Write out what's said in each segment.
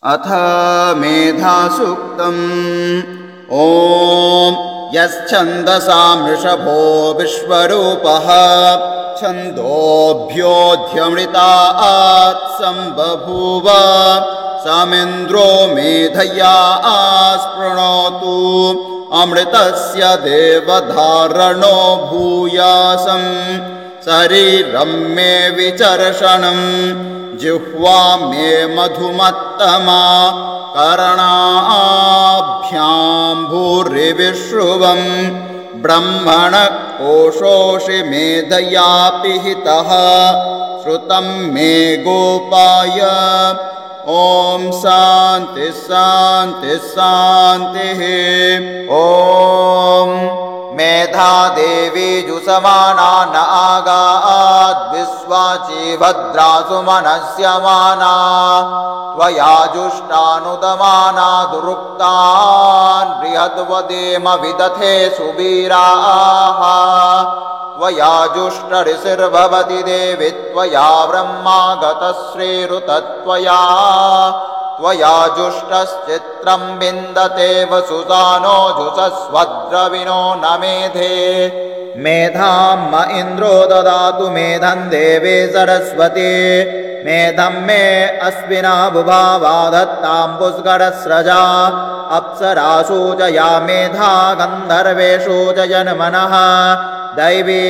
अथ मेधासूक्तम्। ॐ यश्छन्दसां वृषभो विश्वरूपः छन्दोभ्योऽध्यमृतात् सम्बभूव समिन्द्रो मेधया स्पृणोतु अमृतस्य देवधारणो भूयासं शरीरं मे विचर्षणं जिह्वा मे मधुमत्तमा कर्णाभ्यां भूरिविश्रुवं ब्रह्मणः कोशोषि मेधया पिहितः श्रुतं मे गोपाय। ॐ शान्ति शान्ति शान्तिः। ॐ मेधा देवी जुषमाना न आगाद् विश्वाची भद्रासु मनस्यमाना त्वया जुष्टानुदमाना दुरुक्तान् बृहद्वदेम विदथे सुवीराः त्वया जुष्टऋषिर्भवति देवि त्वया ब्रह्मा गतश्रीरुतत्वया त्वया जुष्टश्चित्रं विन्दते वसुसानो जुषस्वद्रविणो न मेधे। मेधां म इन्द्रो ददातु मेधं देवे सरस्वती मेधं मे अश्विना बुभावा दत्तां पुष्करस्रजा अप्सरासु च या मेधा गन्धर्वेषु च जन्मनः दैवी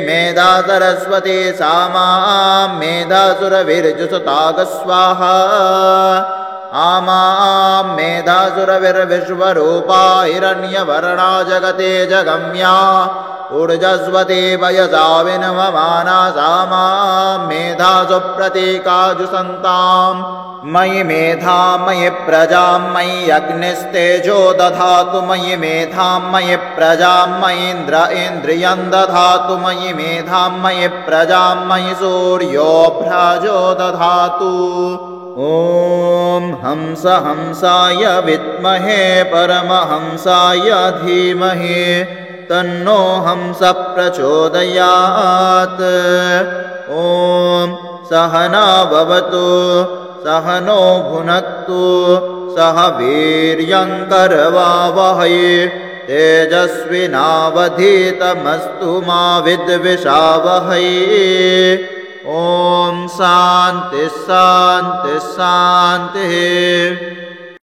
मेधा सरस्वती सा मां मेधासुरभिर्जुषताग स्वाहा। आमां मेधासुरभिर्विश्वरूपा हिरण्यवर्णा जगते जगम्या ऊर्जस्वती वयसा विनममाना सा मां मेधासु प्रतीकाजुषन्ताम्। मयि मेधां मयि प्रजां मयि अग्निस्तेजो दधातु मयि मेधां मयि प्रजां मयीन्द्र इन्द्रियं दधातु मयि मेधां मयि प्रजां मयि सूर्यो भ्राजो दधातु। ॐ हंस हंसाय विद्महे परमहंसाय धीमहि तन्नो हंस प्रचोदयात्। ॐ सहना भवतु सहनो भुनक्तु सह वीर्यङ्करवावहै तेजस्विनावधीतमस्तु मा विद्विषावहै। ॐ शान्ति शान्ति शान्तिः।